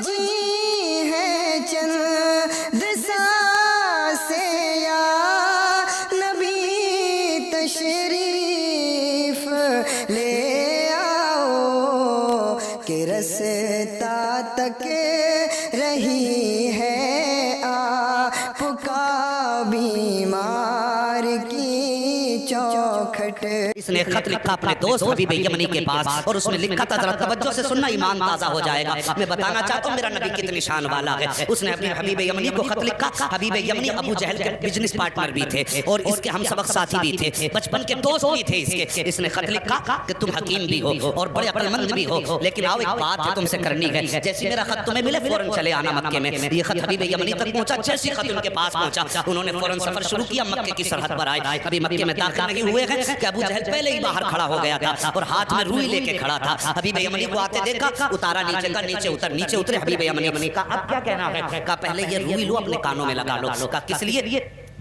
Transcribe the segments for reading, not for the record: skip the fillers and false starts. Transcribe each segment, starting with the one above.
جی ہے چند سانسیں یا نبی تشریف لے آؤ کہ رستا تک رہی ہے آپ کا بیمار کی چوکھٹ۔ اس نے خط لکھا اپنے دوست حبیب یمنی کے پاس اور اس میں لکھا تھا، ذرا توجہ سے سننا ایمان تازہ ہو جائے گا۔ میں بتانا چاہتا ہوں میرا نبی کتنی شان والا ہے۔ اس نے اپنے حبیب یمنی کو خط لکھا۔ حبیب یمنی ابو جہل کے بزنس پارٹنر بھی تھے اور اس کے ہم سبق ساتھی بھی تھے، بچپن کے دوست بھی تھے اس کے۔ اس نے خط لکھا کہ تم حکیم بھی ہو اور بڑے عقل مند بھی ہو، لیکن آؤ ایک بات ہے تم سے کرنی ہے، جیسی میرا خط تمہیں ملے فوراً چلے آنا مکے میں۔ یہ خط حبیب یمنی تک پہنچا، جیسی خط ان کے پاس پہنچا انہوں نے فوراً سفر شروع کیا، مکے کی سرحد پر آئے۔ ابھی مکے میں داخل نہیں ہوئے ہیں کہ ابو جہل پہلے ہی باہر کھڑا ہو گیا تھا اور ہاتھ میں روئی لے کے کھڑا تھا۔ حبیب یمنی کو آتے دیکھا، اتارا نیچے کا، نیچے اتر، نیچے اترے حبیب یمنی کا اب کیا کہنا ہے؟ کہا پہلے یہ روئی لو اپنے کانوں میں لگا لو۔ کہا کس لیے؟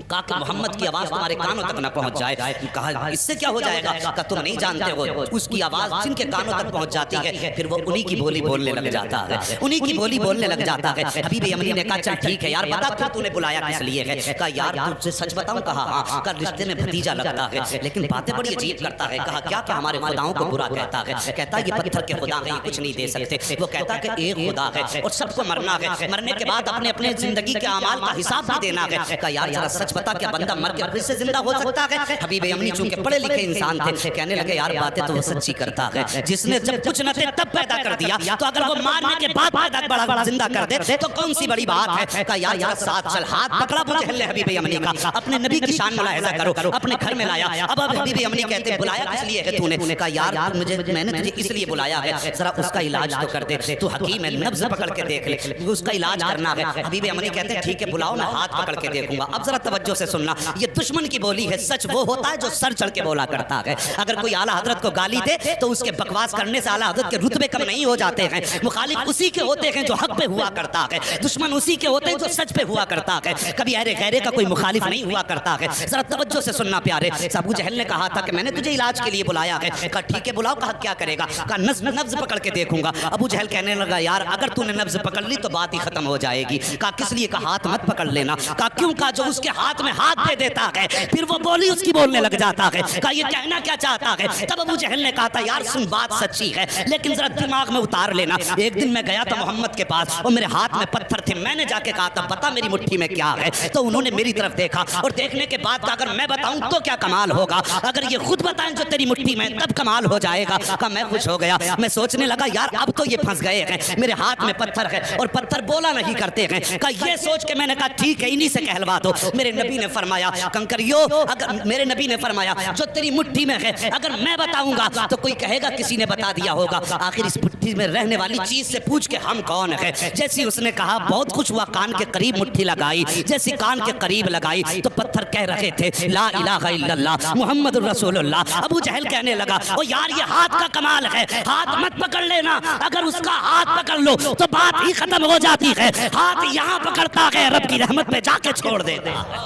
کہا کہ محمد کی آواز تمہارے کانوں تک نہ پہنچ جائے۔ کہا اس سے کیا ہو جائے گا؟ کہا تم نہیں جانتے ہو، اس کی آواز جن کے کانوں تک پہنچ جاتی ہے پھر وہ انہی کی بولی بولنے لگ جاتا ہے، انہی کی بولی بولنے لگ جاتا ہے۔ حبیب یمنی نے کہا چل ٹھیک ہے یار بتا تو نے بلایا کس لیے ہے؟ کہا یار تجھے سچ بتاؤں؟ کہا ہاں۔ کہا رشتے میں بھتیجا لگتا ہے لیکن باتیں بڑی عجیب کرتا ہے۔ کہا کیا کہ ہمارے خداؤں کو برا کہتا ہے، کہتا ہے یہ پتھر کے خدا ہیں، یہ کچھ نہیں دے سکتے۔ وہ کہتا ہے کہ ایک خدا ہے اور سب کو مرنا ہے، مرنے کے بعد اپنے اپنے زندگی کے اعمال کا حساب بھی دینا ہے۔ کہا یار ذرا سچ بتا کیا بندہ مر کے پھر سے زندہ ہو سکتا ہے؟ حبیب یمنی چونکہ پڑھے لکھے انسان تھے، کہنے لگے یار باتیں تو وہ سچی کرتا ہے، جس نے جب کچھ نہ تھے تب پیدا کر دیا تو اگر وہ مارنے کے بعد پیدا بڑا زندہ کر دے تو کون سی بڑی بات ہے؟ کہا یار ذرا ساتھ چل۔ ہاتھ پکڑا ابو جہل نے حبیب یمنی کا، اپنے نبی کی شان ملاحظہ کرو، اپنے گھر میں لایا۔ اب حبیب یمنی کہتے بلایا کس لیے ہے تو نے؟ کہا یار میں نے تجھے اس لیے بلایا ہے ذرا اس کا علاج تو کر دے، تو حکیم ہے نبض پکڑ کے دیکھ لے، اس کا علاج کرنا ہے۔ حبیب یمنی کہتے ٹھیک ہے بلاؤ میں ہاتھ پکڑ کے دیکھوں گا۔ اب ذرا توجہ سے سننا، یہ دشمن کی بولی ہے، سچ وہ ہوتا ہے جو سر چڑھ کے بولا کرتا ہے۔ اگر کوئی اعلیٰ حضرت کو گالی دے تو اس کے بکواس کرنے سے اعلیٰ حضرت کے رتبے کم نہیں ہو جاتے ہیں۔ مخالف اسی کے ہوتے ہیں جو حق پہ ہوا کرتا ہے، دشمن اسی کے ہوتے ہیں جو سچ پہ ہوا کرتا ہے، کبھی اہل غیرے کا کوئی مخالف نہیں ہوا کرتا ہے۔ ذرا توجہ سے سننا پیارے۔ ابو جہل نے کہا تھا کہ میں نے تجھے علاج کے لیے بلایا ہے۔ کہا ٹھیک ہے بلاؤ۔ کہا کیا کرے گا؟ کہا نبض پکڑ کے دیکھوں گا۔ ابو جہل کہنے لگا یار اگر تو نے نبض پکڑ لی تو بات ہی ختم ہو جائے گی۔ کہا کس لیے؟ کہا ہاتھ مت پکڑ لینا۔ کہا کیوں؟ کہا جو اس کے ہاتھ میں ہاتھ دے دیتا ہے پھر وہ بولی اس کی بولنے لگ جاتا ہے۔ کہا یہ کہنا کیا چاہتا ہے؟ تب ابو جہل نے کہا تھا یار سن بات سچی ہے لیکن ذرا دماغ میں اتار لینا، ایک دن میں گیا تھا محمد کے پاس اور میرے ہاتھ میں پتھر تھے، میں نے جا کے کہا تھا بتا میری مٹھی میں کیا ہے، تو انہوں نے میری طرف دیکھا اور دیکھنے کے بعد کہا اگر میں بتاؤں تو کیا کمال ہوگا، اگر یہ خود بتائیں جو تیری مٹھی میں تب کمال ہو جائے گا۔ کہا میں خوش ہو گیا، میں سوچنے لگا یار اب تو یہ پھنس گئے ہیں، میرے ہاتھ میں پتھر ہے اور پتھر بولا نہیں کرتے ہیں۔ کہا یہ سوچ کے میں نے کہا ٹھیک ہے انہی سے کہلوا دو۔ میرے نبی نے فرمایا کنکریو اگر میرے نبی نے فرمایا جو تیری مٹھی میں ہے اگر میں بتاؤں گا تو کوئی کہے گا کسی نے بتا دیا ہوگا، آخر اس مٹھی میں رہنے والی چیز سے پوچھ کے ہم کون ہیں۔ جیسی اس نے کہا بہت خوش ہوا، کان کے قریب مٹھی لگائی، جیسی کان کے قریب لگائی تو پتھر کہہ رہے تھے لا الہ الا اللہ محمد الرسول اللہ۔ ابو جہل کہنے لگا او یار یہ ہاتھ کا کمال ہے، ہاتھ مت پکڑ لینا، اگر اس کا ہاتھ پکڑ لو تو بات ہی ختم ہو جاتی ہے، ہاتھ یہاں پکڑتا ہے رب کی رحمت میں جا کے چھوڑ دیتا ہے۔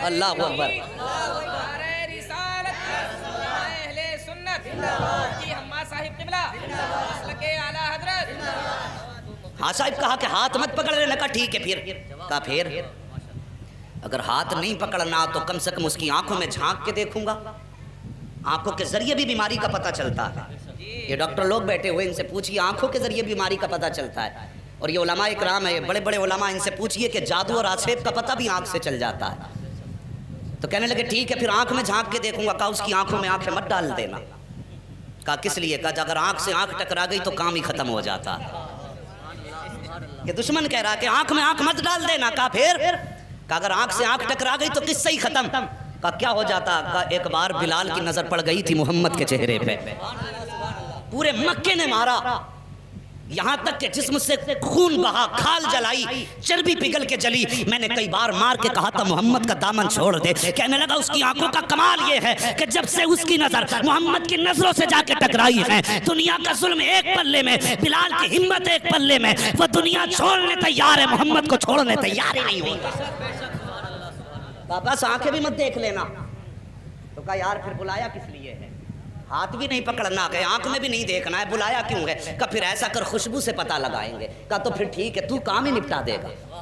اللہ اکبر۔ ہاں صاحب کہا کہ ہاتھ مت پکڑ لینا۔ کہا ٹھیک ہے پھر؟ کہا پھر اگر ہاتھ نہیں پکڑنا تو کم سے کم اس کی آنکھوں میں جھانک کے دیکھوں گا، آنکھوں کے ذریعے بھی بیماری کا پتہ چلتا ہے۔ یہ ڈاکٹر لوگ بیٹھے ہوئے ان سے پوچھئے آنکھوں کے ذریعے بیماری کا پتہ چلتا ہے، اور یہ علماء اکرام ہے بڑے بڑے علماء ان سے پوچھئے کہ جادو اور آسیب کا پتہ بھی آنکھ سے چل جاتا ہے۔ تو کہنے لگے ٹھیک ہے پھر آنکھ میں جھانک کے دیکھوں گا۔ کہا اس کی آنکھوں میں آنکھیں مت ڈال دینا۔ کہا کس لیے؟ کہا اگر آنکھ سے آنکھ ٹکرا گئی تو کام ہی ختم ہو جاتا ہے۔ یہ دشمن کہہ رہا کہ آنکھ میں آنکھ مت ڈال دینا۔ کہا پھر؟ کہا اگر آنکھ سے آنکھ ٹکرا گئی تو قصہ ہی ختم۔ کہا کیا ہو جاتا؟ کہا ایک بار بلال کی نظر پڑ گئی تھی محمد کے چہرے پہ، پورے مکے نے مارا، یہاں تک کہ جسم سے خون بہا، کھال جلائی، چربی پگھل کے جلی۔ میں نے کئی بار مار کے کہا تھا محمد کا دامن چھوڑ دے۔ کہنے لگا اس کی آنکھوں کا کمال یہ ہے کہ جب سے اس کی نظر محمد کی نظروں سے جا کے ٹکرائی ہے، دنیا کا ظلم ایک پلے میں، بلال کی ہمت ایک پلے میں، وہ دنیا چھوڑنے تیار ہے، محمد کو چھوڑنے تیار ہی نہیں ہوتا۔ بس آنکھیں بھی مت دیکھ لینا۔ تو کہا یار پھر بلایا کس لیے ہے؟ ہاتھ بھی نہیں پکڑنا ہے، آنکھ میں بھی نہیں دیکھنا ہے، بلایا کیوں ہے؟ کہا پھر ایسا کر خوشبو سے پتہ لگائیں گے۔ کہا تو پھر ٹھیک ہے، تو کام ہی نپٹا دے گا۔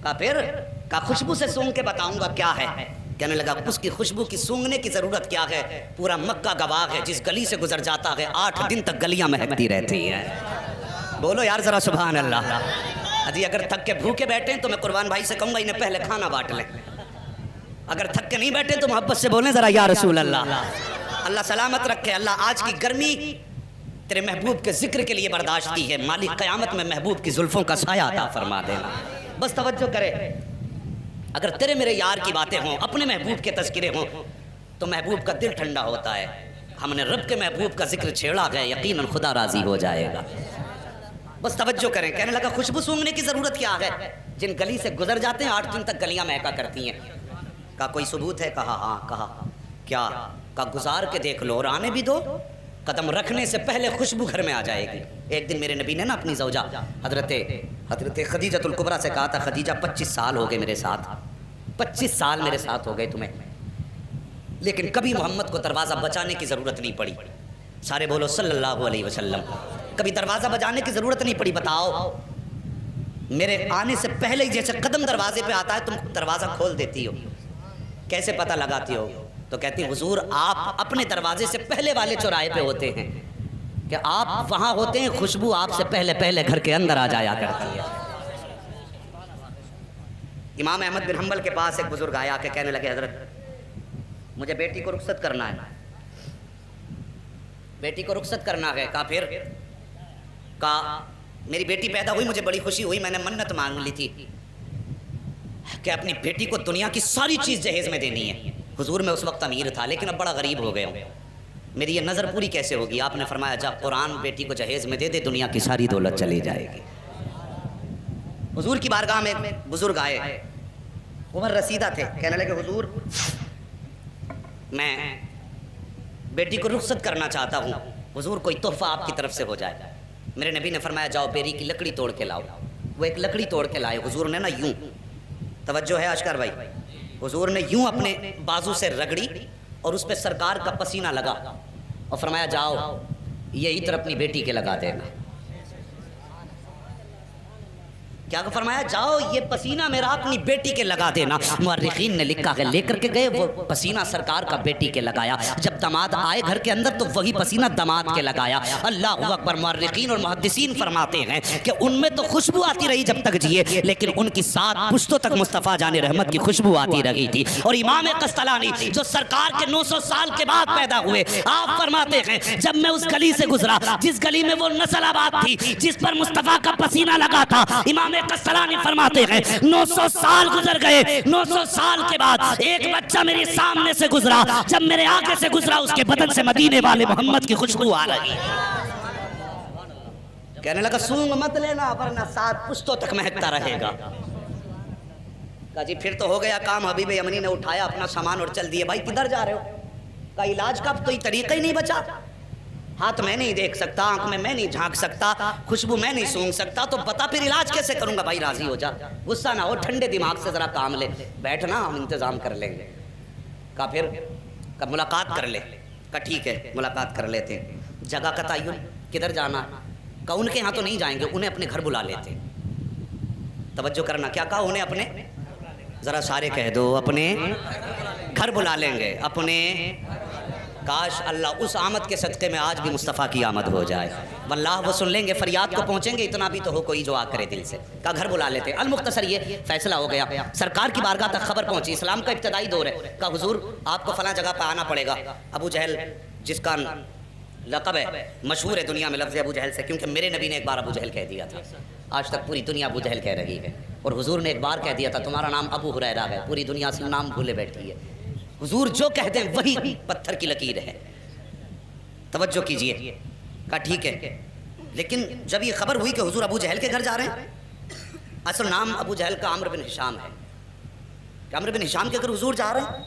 کہا پھر؟ کہا خوشبو سے سونگ کے بتاؤں گا کیا ہے۔ کہنے لگا اس کی خوشبو کی سونگنے کی ضرورت کیا ہے؟ پورا مکہ گواہ ہے، جس گلی سے گزر جاتا ہے 8 دن تک گلیاں مہکتی رہتی ہیں۔ بولو یار ذرا سبحان اللہ۔ جی اگر تھک کے بھوکے بیٹھے ہیں تو میں قربان بھائی سے کہوں گا انہیں پہلے کھانا بانٹ لیں، اگر تھک کے نہیں بیٹھے تو محبت سے بولیں ذرا یا رسول اللہ۔ اللہ سلامت رکھے، اللہ آج کی گرمی تیرے محبوب کے ذکر کے لیے برداشت کی ہے، مالک قیامت میں محبوب کی زلفوں کا سایہ عطا فرما دینا۔ بس توجہ کرے، اگر تیرے میرے یار کی باتیں ہوں، اپنے محبوب کے تذکرے ہوں تو محبوب کا دل ٹھنڈا ہوتا ہے۔ ہم نے رب کے محبوب کا ذکر چھیڑا ہے، یقیناً خدا راضی ہو جائے گا۔ بس توجہ کریں۔ کہنے لگا خوشبو سونگنے کی ضرورت کیا ہے؟ جن گلی سے گزر جاتے ہیں 8 دن تک گلیاں مہکا کرتی ہیں۔ کہا کوئی ثبوت ہے؟ کہا ہاں۔ کہا کیا؟ کہا گزار کے دیکھ لو اور آنے بھی دو، قدم رکھنے سے پہلے خوشبو گھر میں آ جائے گی۔ ایک دن میرے نبی نے نا اپنی زوجہ حضرت خدیجۃ الکبریٰ سے کہا تھا، خدیجہ 25 سال ہو گئے میرے ساتھ، 25 سال میرے ساتھ ہو گئے تمہیں، لیکن کبھی محمد کو دروازہ بچانے کی ضرورت نہیں پڑی۔ سارے بولو صلی اللہ علیہ وسلم۔ کبھی دروازہ بجانے کی ضرورت نہیں پڑی۔ بتاؤ میرے آنے سے پہلے ہی جیسے قدم دروازے پہ آتا ہے تم دروازہ کھول دیتی ہو، کیسے پتہ لگاتی ہو؟ تو کہتی حضور آپ اپنے دروازے سے پہلے والے چوراہے پہ ہوتے ہیں کہ آپ وہاں ہوتے ہیں، خوشبو آپ سے پہلے گھر کے اندر آ جایا کرتی ہے۔ امام احمد بن حنبل کے پاس ایک بزرگ آیا کہ کہنے لگے حضرت مجھے بیٹی کو رخصت کرنا ہے، بیٹی کو رخصت کرنا ہے۔ کہا پھر؟ کہا میری بیٹی پیدا ہوئی، مجھے بڑی خوشی ہوئی، میں نے منت مانگ لی تھی کہ اپنی بیٹی کو دنیا کی ساری چیز جہیز میں دینی ہے۔ حضور میں اس وقت امیر تھا لیکن اب بڑا غریب ہو گیا ہوں، میری یہ نظر پوری کیسے ہوگی؟ آپ نے فرمایا جا قرآن بیٹی کو جہیز میں دے دے، دنیا کی ساری دولت چلی جائے گی۔ حضور کی بارگاہ میں بزرگ آئے، عمر رسیدہ تھے، کہنے لگے حضور میں بیٹی کو رخصت کرنا چاہتا ہوں، حضور کوئی تحفہ آپ کی طرف سے ہو جائے۔ میرے نبی نے فرمایا جاؤ بیری کی لکڑی توڑ کے لاؤ۔ وہ ایک لکڑی توڑ کے لائے، حضور نے نا یوں، توجہ ہے اشکر بھائی، حضور نے یوں اپنے بازو سے رگڑی اور اس پہ سرکار کا پسینہ لگا اور فرمایا جاؤ یہ عطر اپنی بیٹی کے لگا دینا۔ کیا فرمایا؟ جاؤ یہ پسینہ میرا اپنی بیٹی کے لگا دینا۔ مورخین نے لکھا ہے لے کر کے گئے وہ پسینہ سرکار کا بیٹی کے لگایا، جب داماد آئے گھر کے اندر تو وہی پسینہ داماد کے لگایا۔ اللہ اکبر۔ مورخین اور محدثین فرماتے ہیں کہ ان میں تو خوشبو آتی رہی جب تک جیے، لیکن ان کی 7 پشتوں تک مصطفیٰ جان رحمت کی خوشبو آتی رہی تھی۔ اور امام قسطلانی جو سرکار کے 900 سال کے بعد پیدا ہوئے، آپ فرماتے ہیں جب میں اس گلی سے گزرا جس گلی میں وہ نسل آباد تھی جس پر مصطفیٰ کا پسینہ لگا تھا، امام قسطلانی فرماتے ہیں 900 سال گزر گئے، 900 سال کے بعد ایک بچہ میرے سامنے سے گزرا، جب میرے آگے سے گزرا اس کے بدن سے مدینے والے محمد کی خوشبو آ رہی۔ کہنے لگا سونگ مت لینا ورنہ 7 پشتوں تک مہکتا رہے گا۔ کہا جی پھر تو ہو گیا کام۔ حبیب یمنی نے اٹھایا اپنا سامان اور چل دیے۔ بھائی کدھر جا رہے ہو؟ کہا علاج کا تو یہ طریقہ ہی نہیں بچا، ہاتھ میں نہیں دیکھ سکتا، آنکھ میں نہیں جھانک سکتا، خوشبو میں نہیں سونگ سکتا، تو بتا پھر علاج کیسے کروں گا؟ بھائی راضی ہو جا، غصہ نہ ہو، ٹھنڈے دماغ سے ذرا کام لے، بیٹھنا ہم انتظام کر لیں گے۔ کہا پھر؟ کہا ملاقات کر لے۔ کہا ٹھیک ہے ملاقات کر لیتے ہیں۔ جگہ کا تعین، کدھر جانا؟ کہا ان کے ہاں تو نہیں جائیں گے، انہیں اپنے گھر بلا لیتے۔ توجہ کرنا، کیا کہا؟ انہیں اپنے، ذرا سارے کہہ دو، اپنے گھر بلا لیں گے، اپنے۔ کاش اللہ اس آمد کے صدقے میں آج بھی مصطفیٰ کی آمد ہو جائے، واللہ وہ سن لیں گے، فریاد کو پہنچیں گے، اتنا بھی تو ہو کوئی جو آ کرے دل سے۔ کہا گھر بلا لیتے۔ المختصر یہ فیصلہ ہو گیا، سرکار کی بارگاہ تک خبر پہنچی، اسلام کا ابتدائی دور ہے۔ کہا حضور آپ کو فلاں جگہ پہ آنا پڑے گا۔ ابو جہل جس کا لقب ہے، مشہور ہے دنیا میں لفظ ابو جہل سے، کیونکہ میرے نبی نے ایک بار ابو جہل کہہ دیا تھا، آج تک پوری دنیا ابو جہل کہہ رہی ہے، اور حضور نے ایک بار کہہ دیا تھا تمہارا نام ابو ہریرہ ہے، پوری دنیا سے نام بھولے بیٹھی ہے۔ حضور جو کہتے ہیں وہی پتھر کی لکیر ہے، توجہ کیجئے۔ کہا ٹھیک ہے، لیکن جب یہ خبر ہوئی کہ حضور ابو جہل کے گھر جا رہے ہیں، اصل نام ابو جہل کا عمرو بن ہشام ہے، کہ عمرو بن ہشام کے گھر حضور جا رہے ہیں،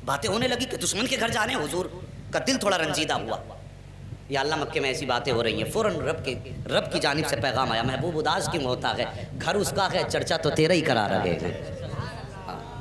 باتیں ہونے لگی کہ دشمن کے گھر جا رہے ہیں۔ حضور کا دل تھوڑا رنجیدہ ہوا، یا اللہ مکے میں ایسی باتیں ہو رہی ہیں، فوراً رب کی جانب سے پیغام آیا، محبوب اداس کیوں ہوتا ہے، گھر اس کا ہے، چرچا تو تیرا ہی کرا رہے ہیں،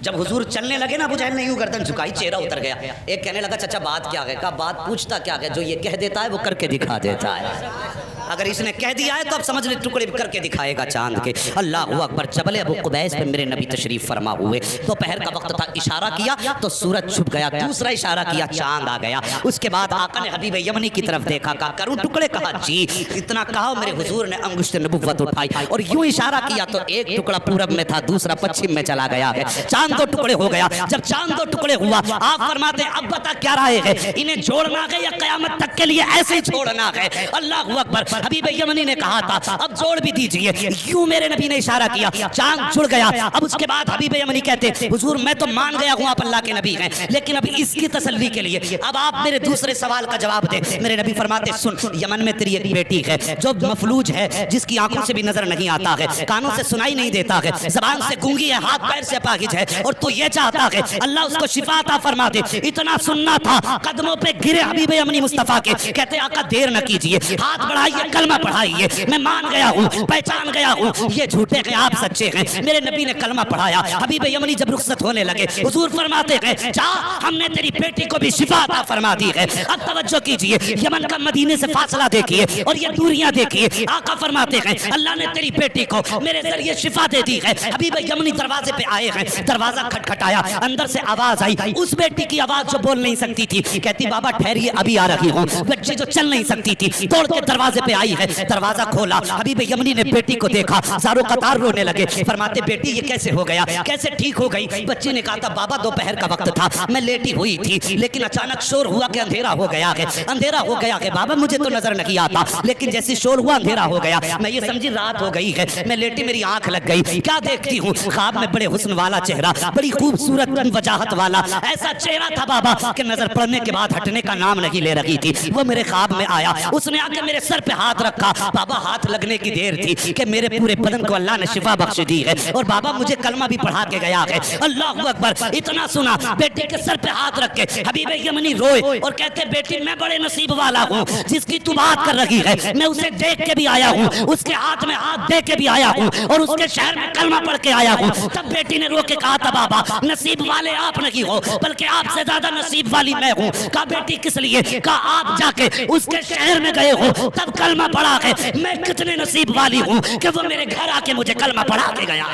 جب حضور چلنے لگے نا ابو جہل نے یوں گردن جھکائی, چہرہ اتر گیا. ایک کہنے لگا چچا بات کیا ہے؟ کہا بات پوچھتا کیا ہے, جو یہ کہہ دیتا ہے وہ کر کے دکھا دیتا ہے. اگر اس نے کہہ دیا ہے تو اب سمجھ لے ٹکڑے کر کے دکھائے گا چاند کے. اللہ اکبر. جبل ابو قبیس پہ میرے نبی تشریف فرما ہوئے. دوپہر کا وقت تھا, اشارہ کیا تو سورج چھپ گیا, دوسرا اشارہ کیا چاند آ گیا. اس کے بعد آقا نے حبیب یمنی کی طرف دیکھا, کہا کروں ٹکڑے؟ کہا جی. اتنا کہا میرے حضور نے انگشت نبوت اٹھائی اور یوں اشارہ کیا تو ایک ٹکڑا پورب میں تھا, دوسرا پچھم میں چلا گیا ہے. چاند دو ٹکڑے ہو گیا. جب چاند دو ٹکڑے ہوا آپ فرماتے ہیں اب بتا کیا رائے ہے, انہیں جوڑنا ہے یا قیامت تک کے لیے ایسے ہی چھوڑنا ہے؟ اللہ اکبر. حبیب یمنی نے کہا تھا اب جوڑ بھی دیجئے. یوں میرے نبی نے اشارہ کیا, چاند جڑ گیا. اب اس کے بعد حبیب یمنی کہتے حضور میں تو مان گیا ہوں آپ اللہ کے نبی ہیں, لیکن اب اس کی تسلی کے لیے اب آپ میرے دوسرے سوال کا جواب دیں. میرے نبی فرماتے سن, یمن میں تیری ایک بیٹی ہے جو مفلوج ہے, جس کی آنکھوں سے بھی نظر نہیں آتا ہے, کانوں سے سنائی نہیں دیتا ہے, زبان سے گونگی ہے, ہاتھ پیر سے اپاہج ہے, اور تو یہ چاہتا ہے اللہ اس کو شفا عطا فرما دے. اتنا سننا تھا, قدموں پہ گرے حبیب یمنی مصطفیٰ کے, کہتے آقا دیر نہ کیجئے, ہاتھ بڑھائیے, کلمہ پڑھائیے. میں مان گیا ہوں, پہچان گیا ہوں یہ جھوٹے ہیں آپ سچے ہیں. میرے نبی نے کلمہ پڑھایا. حبیب یمنی جب رخصت ہونے لگے حضور فرماتے ہیں جا, ہم نے تیری بیٹی کو بھی شفا عطا فرما دی ہے. اب توجہ کیجئے, یمن کا مدینے سے فاصلہ دیکھیے اور یہ دوریاں دیکھیے. آقا فرماتے ہیں اللہ نے تیری بیٹی کو میرے ذریعے شفا دے دی ہے. حبیب یمنی دروازے پہ آئے ہیں, دروازہ کھٹکھٹایا, اندر سے آواز آئی, اس بیٹی کی آواز جو بول نہیں سکتی تھی. کہتی بابا ٹھہریے ابھی آ رہی ہوں. بچی جو چل نہیں سکتی تھی توڑ کے دروازے پہ آئی ہے. دروازہ کھولا, حبیب یمنی نے بیٹی کو دیکھا, زارو قطار رونے لگے. فرماتے بیٹی یہ کیسے ہو گیا, کیسے ٹھیک ہو گئی؟ بچی نے کہا تھا بابا دوپہر کا وقت تھا, میں لیٹی ہوئی تھی, لیکن اچانک شور ہوا کہ اندھیرا ہو گیا ہے. اندھیرا ہو گیا ہے بابا, مجھے تو نظر نہیں آتا, لیکن جیسے شور ہوا اندھیرا ہو گیا. میں یہ سمجھی رات ہو گئی ہے, میں لیٹی, میری آنکھ لگ گئی. کیا دیکھتی ہوں؟ خواب میں بڑے حسن والا چہرہ, بڑی خوبصورت وجاہت والا ایسا چہرہ تھا بابا کہ نظر پڑنے کے بعد ہٹنے کا نام نہیں لے رہی تھی. وہ میرے خواب میں آیا, اس نے آ کے میرے سر پہ ہاتھ رکھا. بابا ہاتھ لگنے کی دیر تھی کہ میرے پورے بدن کو اللہ نے شفا بخش دی ہے, اور بابا مجھے کلمہ بھی پڑھا کے گیا ہے. اللہ اکبر. اتنا سنا, بیٹے کے سر پہ ہاتھ رکھ کے حبیب یمنی روئے اور کہتے بیٹی میں بڑے نصیب والا ہوں, جس کی تو بات کر رہی ہے میں اسے دیکھ کے بھی آیا ہوں, اس کے ہاتھ میں ہاتھ دے کے بھی آیا ہوں, اور اس کے شہر میں کلمہ پڑھ کے آیا ہوں. تب بیٹی نے رو کے کہا تھا بابا نصیب والے آپ نہیں ہو, بلکہ آپ سے زیادہ نصیب والی میں ہوں. کہا بیٹی کس لیے؟ کہا آپ جا کے اس کے شہر میں گئے ہو, تب کلمہ پڑھا ہے. میں کتنے نصیب والی ہوں کہ وہ میرے گھر آ کے مجھے کلمہ پڑھا کے گیا.